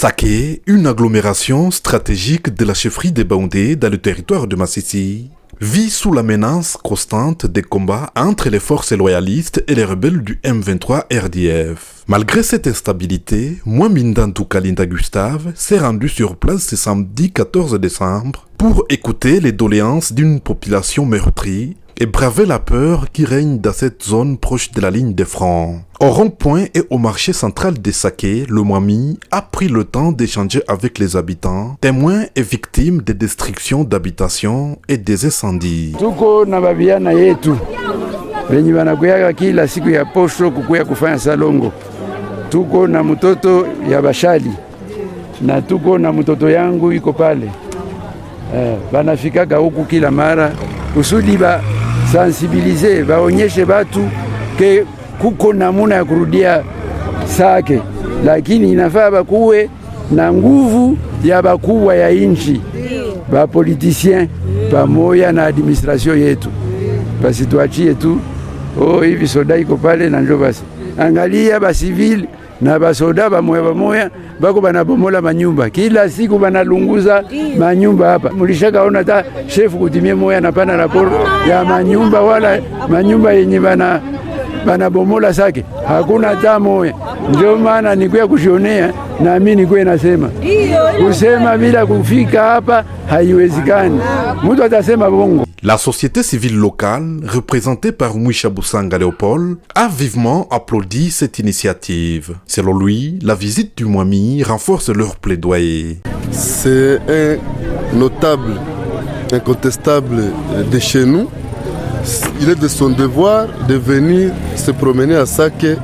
Sake, une agglomération stratégique de la chefferie des Baoundés dans le territoire de Masisi, vit sous la menace constante des combats entre les forces loyalistes et les rebelles du M23 RDF. Malgré cette instabilité, Mouamindantou Kalinda Gustave s'est rendu sur place ce samedi 14 décembre pour écouter les doléances d'une population meurtrie et braver la peur qui règne dans cette zone proche de la ligne de front. Au rond-point et au marché central de Sake, le Mwami a pris le temps d'échanger avec les habitants, témoins et victimes des destructions d'habitations et des incendies. Tuko na babiana yetu wenye wanakuyaga kila siku ya posho kukuya kufanya salongo. Tuko na mtoto ya Bashali na tuko na mtoto yangu iko pale. Banafikaga huku kila mara kusudi ba sensibilize baonyeshe batu ke kuko namuna ya kurudia Sake, lakini inafaa bakuwe na nguvu ya bakuwa ya inchi ba politicien pamoja na administration yetu, basi tuachie tu hivi soda iko pale na njo basi angalia ba civil na basoda bamoya bako banabomola manyumba kila siku, banalunguza manyumba hapa. Mulishakaona ta chef kutimie moya napana raporo ya manyumba wala manyumba yenye banabomola Sake hakuna ta moya. Ndio maana nikuya kushionea na mimi nikuwa nasema kusema bila kufika hapa haiwezekani, mtu atasema bongo. La société civile locale, représentée par Mouisha Boussanga Léopold, a vivement applaudi cette initiative. Selon lui, la visite du Mwami renforce leur plaidoyer. C'est un notable, incontestable de chez nous. Il est de son devoir de venir se promener à Sake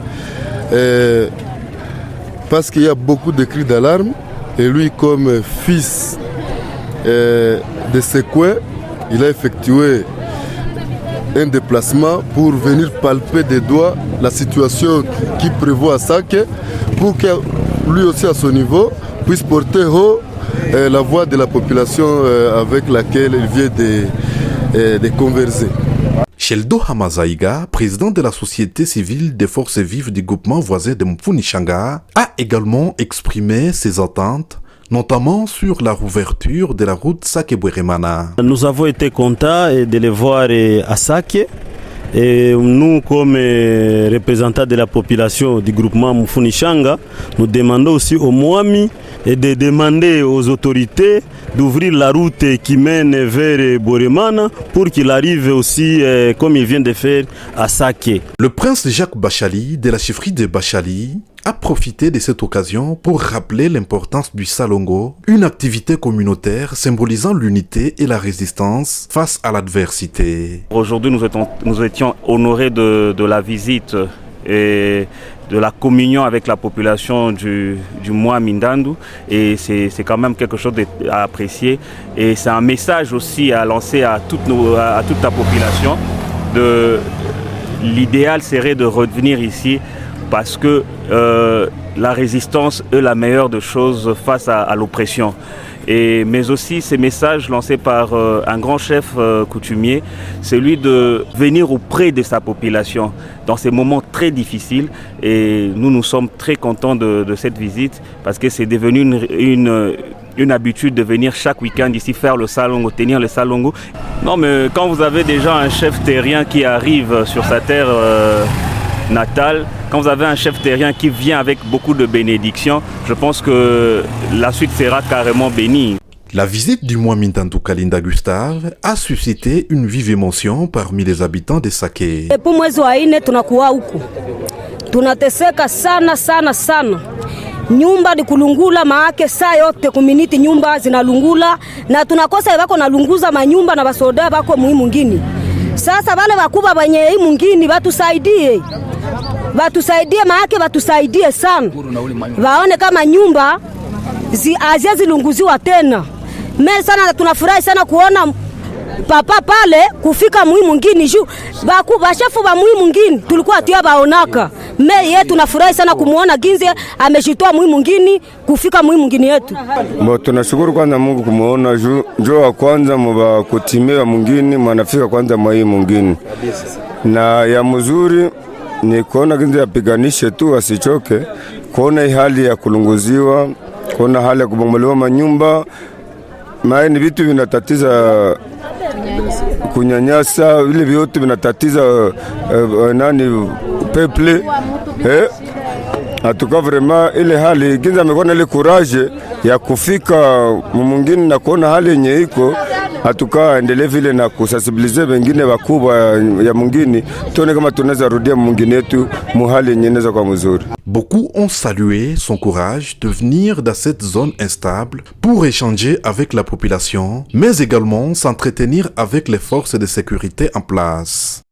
parce qu'il y a beaucoup de cris d'alarme. Et lui, comme fils de Sekwe, il a effectué un déplacement pour venir palper des doigts la situation qui prévaut à Sake, pour que lui aussi à son niveau puisse porter haut la voix de la population avec laquelle il vient de converser. Sheldo Hamazaïga, président de la société civile des forces vives du groupement voisin de Mfunishanga, a également exprimé ses attentes, notamment sur la rouverture de la route Sake-Bweremana. Nous avons été contents de les voir à Sake. Et nous, comme représentants de la population du groupement Mfunishanga, nous demandons aussi au Mwami et de demander aux autorités d'ouvrir la route qui mène vers Bweremana pour qu'il arrive aussi, comme il vient de faire, à Sake. Le prince Jacques Bachali, de la chefferie de Bachali, a profité de cette occasion pour rappeler l'importance du Salongo, une activité communautaire symbolisant l'unité et la résistance face à l'adversité. Aujourd'hui, nous étions honorés de la visite et de la communion avec la population du Mouamindantou, et c'est quand même quelque chose à apprécier, et c'est un message aussi à lancer à toute la population. L'idéal serait de revenir ici parce que la résistance est la meilleure des choses face à l'oppression. Mais aussi ces messages lancés par un grand chef coutumier, celui de venir auprès de sa population dans ces moments très difficiles. Et nous sommes très contents de cette visite parce que c'est devenu une habitude de venir chaque week-end ici faire le salongo, tenir le salongo. Non, mais quand vous avez déjà un chef terrien qui arrive sur sa terre natale, quand vous avez un chef terrien qui vient avec beaucoup de bénédictions, je pense que la suite sera carrément bénie. La visite du Mouamindantou Kalinda Gustave a suscité une vive émotion parmi les habitants de Sake. Pour mwezi wa 4 tunakuwa huku. Tunateseka sana sana sana. Nyumba ni kulungula, maake saa yote community nyumba zinalungula na tunakosa wako nalunguza manyumba na basoda wako muhimu ngini. Sasa wale wakubwa wenye hii mwingine watusaidie. Watusaidie maake watusaidie sana. Waone kama nyumba zilunguziwa tena. Mimi sana tunafurahi sana kuona papa pale kufika muhimu ngini juu bashefu ba muhimu ngini tulikuwa tia baonaka. Mimi yetu tunafurahi sana kumuona ginzi ameshitoa muhimu ngini kufika muhimu ngini yetu. Tunashukuru kwanza Mungu kumuona njoo wa kwanza mwa kutimia mwingine mwanafika kwanza muhimu ngini. Na ya mzuri ni kuona ginzi apiganishe tu asichoke, kuona hali ya kulunguziwa kuna hali ya kubomolewa manyumba, ni vitu vinatatiza kunyanyasa, vile vyote vinatatiza nani peple atuka vraiment ile hali ginza amekuwa na ile courage ya kufika mwingine na kuona hali yenye iko atuka endelee vile na kusensibiliser wengine wakubwa ya mwingine tuone kama tunaweza rudia mwingine yetu muhali yenye inaweza kwa mzuri. Beaucoup ont salué son courage de venir dans cette zone instable pour échanger avec la population, mais également s'entretenir avec les forces de sécurité en place.